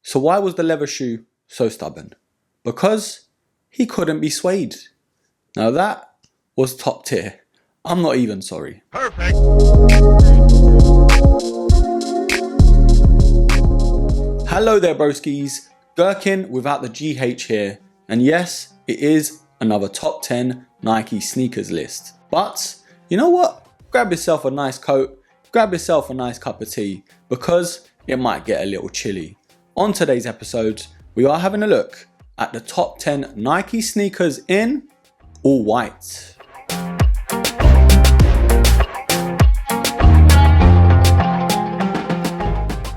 So why was the leather shoe so stubborn? Because he couldn't be swayed. Now that was top tier. I'm not even sorry. Perfect. Hello there broskies, Gherkin without the GH here, and yes, it is another top 10 Nike sneakers list. But you know what? Grab yourself a nice coat, grab yourself a nice cup of tea, because it might get a little chilly. On today's episode, we are having a look at the top 10 Nike sneakers in all white.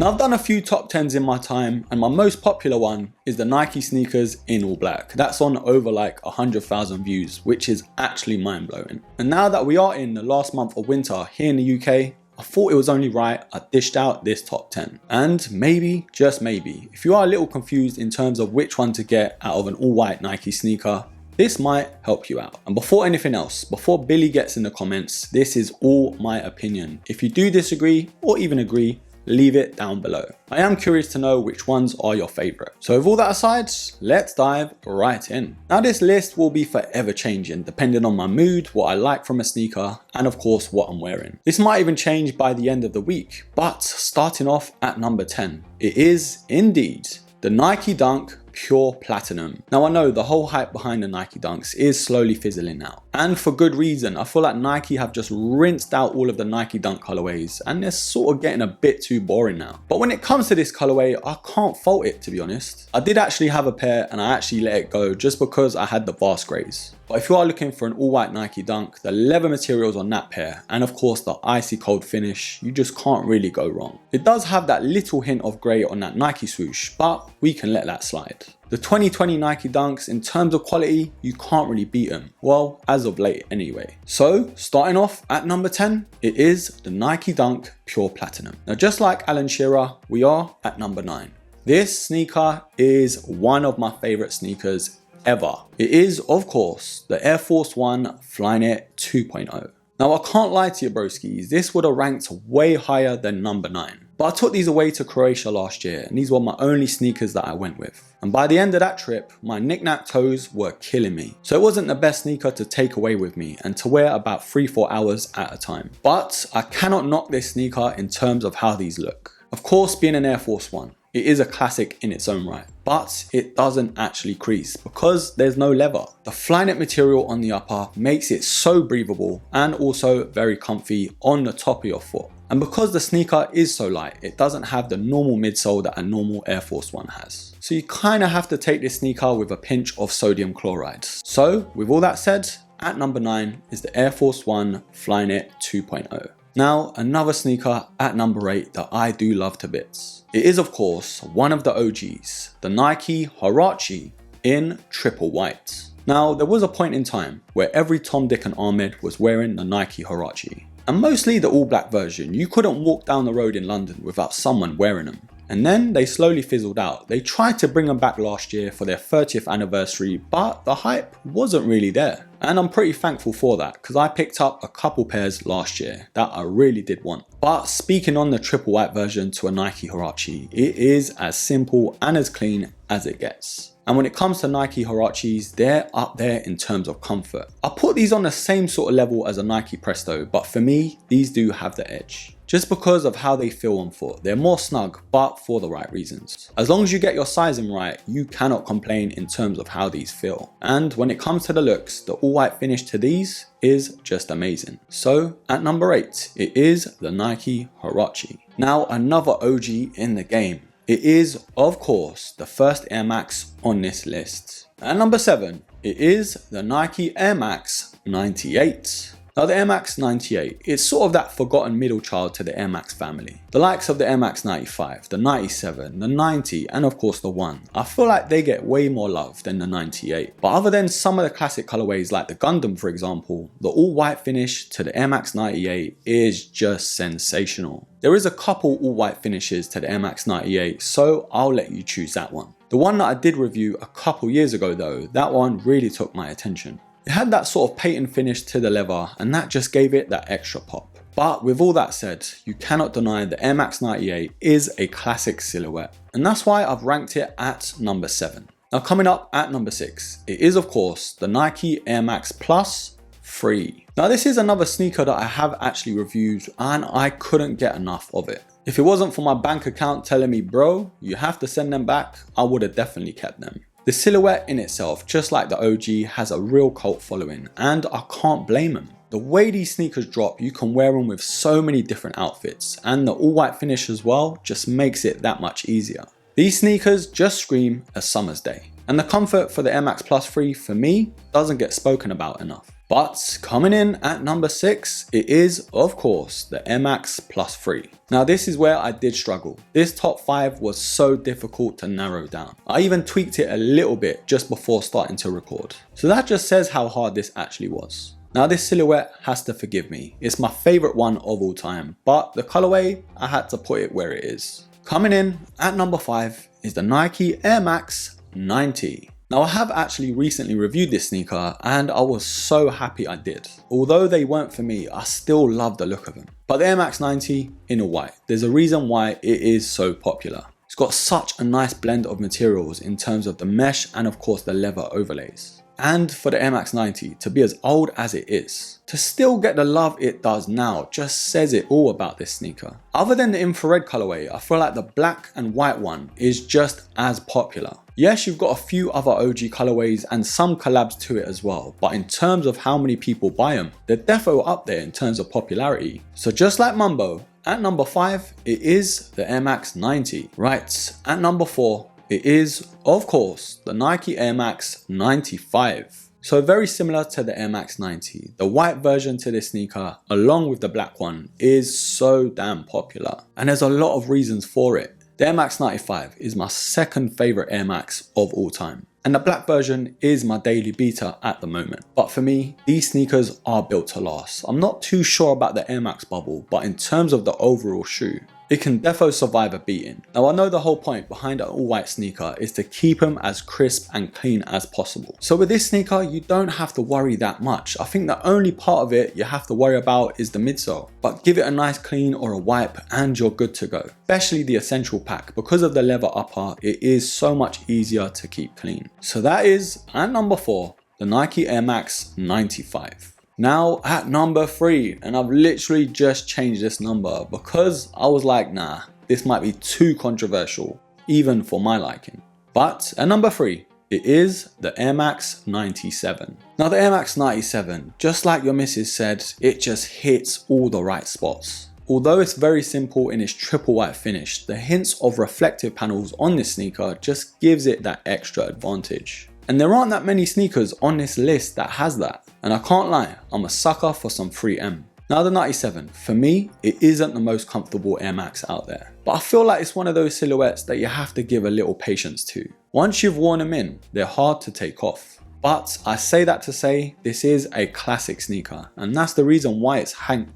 Now I've done a few top 10s in my time, and my most popular one is the Nike sneakers in all black. That's on over like 100,000 views, which is actually mind blowing. And now that we are in the last month of winter here in the UK, I thought it was only right I dished out this top 10. And maybe, just maybe, if you are a little confused in terms of which one to get out of an all white Nike sneaker, this might help you out. And before anything else, before Billy gets in the comments, this is all my opinion. If you do disagree or even agree, leave it down below. I am curious to know which ones are your favorite. So with all that aside, let's dive right in. Now this list will be forever changing depending on my mood, what I like from a sneaker, and of course what I'm wearing. This might even change by the end of the week, but starting off at number 10, it is indeed the Nike Dunk Pure Platinum. Now I know the whole hype behind the Nike Dunks is slowly fizzling out, and for good reason. I feel like Nike have just rinsed out all of the Nike Dunk colorways and they're sort of getting a bit too boring now. But when it comes to this colorway, I can't fault it, to be honest. I did actually have a pair and I actually let it go just because I had the Vast Greys. But if you are looking for an all white Nike Dunk, the leather materials on that pair, and of course the icy cold finish, you just can't really go wrong. It does have that little hint of grey on that Nike swoosh, but we can let that slide. The 2020 Nike Dunks, in terms of quality, you can't really beat them. Well, as of late anyway. So starting off at number 10, it is the Nike Dunk Pure Platinum. Now just like Alan Shearer, we are at number 9. This sneaker is one of my favorite sneakers ever. It is, of course, the Air Force 1 Flyknit 2.0. Now I can't lie to you broskies, this would have ranked way higher than number 9. But I took these away to Croatia last year and these were my only sneakers that I went with. And by the end of that trip, my knick-knack toes were killing me. So it wasn't the best sneaker to take away with me and to wear about 3-4 hours at a time. But I cannot knock this sneaker in terms of how these look. Of course, being an Air Force 1, it is a classic in its own right, but it doesn't actually crease because there's no leather. The Flyknit material on the upper makes it so breathable and also very comfy on the top of your foot. And because the sneaker is so light, it doesn't have the normal midsole that a normal Air Force 1 has. So you kind of have to take this sneaker with a pinch of sodium chloride. So with all that said, at number 9 is the Air Force 1 Flyknit 2.0. Now another sneaker at number 8 that I do love to bits. It is of course one of the OGs, the Nike Huarache in triple white. Now there was a point in time where every Tom, Dick and Ahmed was wearing the Nike Huarache. And mostly the all black version. You couldn't walk down the road in London without someone wearing them. And then they slowly fizzled out. They tried to bring them back last year for their 30th anniversary, but the hype wasn't really there. And I'm pretty thankful for that because I picked up a couple pairs last year that I really did want. But speaking on the triple white version to a Nike Huarache, it is as simple and as clean as it gets. And when it comes to Nike Huaraches, they're up there in terms of comfort. I put these on the same sort of level as a Nike Presto, but for me, these do have the edge. Just because of how they feel on foot. They're more snug, but for the right reasons. As long as you get your sizing right, you cannot complain in terms of how these feel. And when it comes to the looks, the all white finish to these is just amazing. So at number 8, it is the Nike Huarache. Now another OG in the game. It is, of course, the first Air Max on this list. At number 7, it is the Nike Air Max 98. Now the Air Max 98, it's sort of that forgotten middle child to the Air Max family. The likes of the Air Max 95, the 97, the 90 and of course the 1. I feel like they get way more love than the 98. But other than some of the classic colorways like the Gundam for example, the all white finish to the Air Max 98 is just sensational. There is a couple all white finishes to the Air Max 98, so I'll let you choose that one. The one that I did review a couple years ago though, that one really took my attention. It had that sort of patent finish to the leather and that just gave it that extra pop. But with all that said, you cannot deny the Air Max 98 is a classic silhouette. And that's why I've ranked it at number 7. Now coming up at number 6, it is of course the Nike Air Max Plus 3. Now this is another sneaker that I have actually reviewed and I couldn't get enough of it. If it wasn't for my bank account telling me, bro, you have to send them back, I would have definitely kept them. The silhouette in itself, just like the OG, has a real cult following and I can't blame them. The way these sneakers drop, you can wear them with so many different outfits, and the all white finish as well just makes it that much easier. These sneakers just scream a summer's day, and the comfort for the Air Max Plus 3 for me doesn't get spoken about enough. But coming in at number 6, it is of course the Air Max Plus 3. Now this is where I did struggle. This top 5 was so difficult to narrow down. I even tweaked it a little bit just before starting to record. So that just says how hard this actually was. Now this silhouette has to forgive me. It's my favorite one of all time, but the colorway, I had to put it where it is. Coming in at number 5 is the Nike Air Max 90. Now I have actually recently reviewed this sneaker and I was so happy I did. Although they weren't for me, I still love the look of them. But the Air Max 90 in all white, there's a reason why it is so popular. It's got such a nice blend of materials in terms of the mesh and of course the leather overlays. And for the Air Max 90 to be as old as it is, to still get the love it does now just says it all about this sneaker. Other than the infrared colorway, I feel like the black and white one is just as popular. Yes, you've got a few other OG colorways and some collabs to it as well, but in terms of how many people buy them, they're defo up there in terms of popularity. So just like Mumbo, at number 5, it is the Air Max 90. Right, at number 4, it is, of course, the Nike Air Max 95. So very similar to the Air Max 90, the white version to this sneaker, along with the black one, is so damn popular. And there's a lot of reasons for it. The Air Max 95 is my second favorite Air Max of all time. And the black version is my daily beater at the moment. But for me, these sneakers are built to last. I'm not too sure about the Air Max bubble, but in terms of the overall shoe, it can defo survive a beating. Now I know the whole point behind an all white sneaker is to keep them as crisp and clean as possible. So with this sneaker, you don't have to worry that much. I think the only part of it you have to worry about is the midsole. But give it a nice clean or a wipe and you're good to go. Especially the essential pack, because of the leather upper, it is so much easier to keep clean. So that is, at number 4, the Nike Air Max 95. Now at number 3, and I've literally just changed this number because I was like, nah, this might be too controversial, even for my liking. But at number 3, it is the Air Max 97. Now the Air Max 97, just like your missus said, it just hits all the right spots. Although it's very simple in its triple white finish, the hints of reflective panels on this sneaker just gives it that extra advantage. And there aren't that many sneakers on this list that has that. And I can't lie, I'm a sucker for some 3M. Now the 97, for me, it isn't the most comfortable Air Max out there. But I feel like it's one of those silhouettes that you have to give a little patience to. Once you've worn them in, they're hard to take off. But I say that to say, this is a classic sneaker. And that's the reason why it's hanked?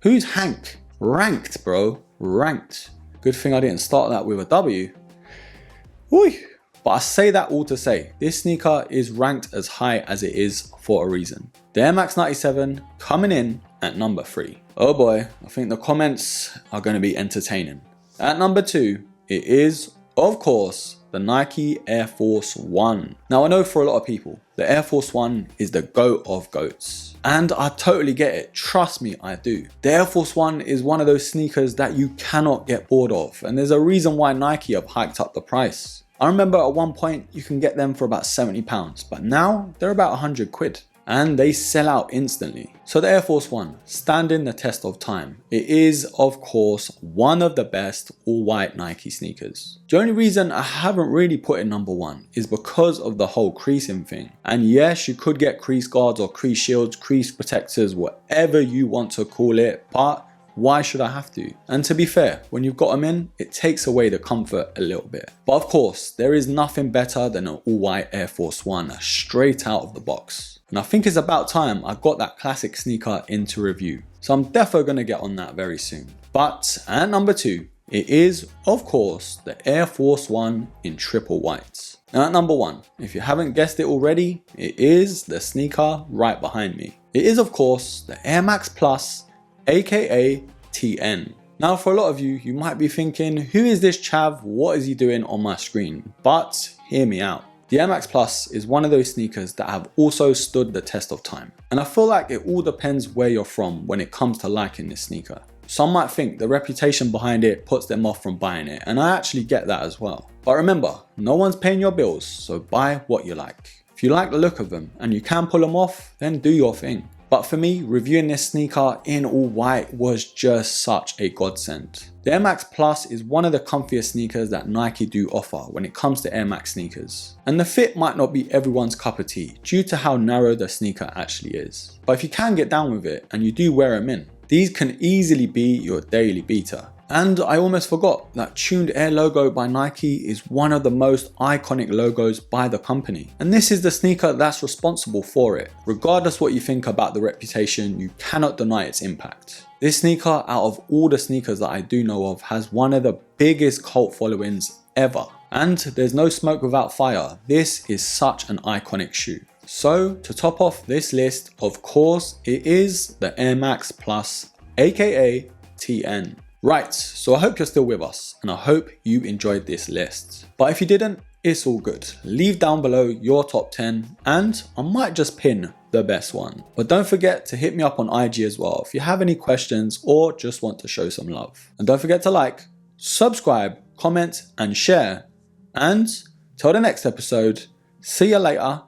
Who's Hank? Ranked, bro. Ranked. Good thing I didn't start that with a W. Woo. But I say that all to say, this sneaker is ranked as high as it is for a reason. The Air Max 97 coming in at number 3. Oh boy, I think the comments are going to be entertaining. At number 2, it is, of course, the Nike Air Force 1. Now I know for a lot of people, the Air Force 1 is the GOAT of GOATs. And I totally get it, trust me, I do. The Air Force 1 is one of those sneakers that you cannot get bored of. And there's a reason why Nike have hiked up the price. I remember at one point you can get them for about £70, but now they're about 100 quid. And they sell out instantly. So the Air Force 1, standing the test of time. It is, of course, one of the best all-white Nike sneakers. The only reason I haven't really put it number 1 is because of the whole creasing thing. And yes, you could get crease guards or crease shields, crease protectors, whatever you want to call it, but why should I have to? And to be fair, when you've got them in, it takes away the comfort a little bit. But of course, there is nothing better than an all-white Air Force 1 straight out of the box. And I think it's about time I got that classic sneaker into review. So I'm definitely going to get on that very soon. But at number 2, it is, of course, the Air Force 1 in triple whites. Now at number 1, if you haven't guessed it already, it is the sneaker right behind me. It is of course the Air Max Plus, aka TN. Now for a lot of you, you might be thinking, who is this chav? What is he doing on my screen? But hear me out. The Air Max Plus is one of those sneakers that have also stood the test of time. And I feel like it all depends where you're from when it comes to liking this sneaker. Some might think the reputation behind it puts them off from buying it, and I actually get that as well. But remember, no one's paying your bills, so buy what you like. If you like the look of them and you can pull them off, then do your thing. But for me, reviewing this sneaker in all white was just such a godsend. The Air Max Plus is one of the comfiest sneakers that Nike do offer when it comes to Air Max sneakers. And the fit might not be everyone's cup of tea due to how narrow the sneaker actually is. But if you can get down with it and you do wear them in, these can easily be your daily beater. And I almost forgot that Tuned Air logo by Nike is one of the most iconic logos by the company. And this is the sneaker that's responsible for it. Regardless what you think about the reputation, you cannot deny its impact. This sneaker, out of all the sneakers that I do know of, has one of the biggest cult followings ever. And there's no smoke without fire. This is such an iconic shoe. So to top off this list, of course, it is the Air Max Plus, aka TN. Right, so I hope you're still with us and I hope you enjoyed this list. But if you didn't, it's all good. Leave down below your top 10 and I might just pin the best one. But don't forget to hit me up on IG as well if you have any questions or just want to show some love. And don't forget to like, subscribe, comment and share. And till the next episode, see you later,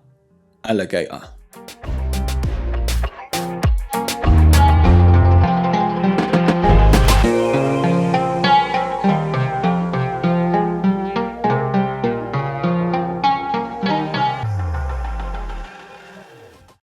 alligator.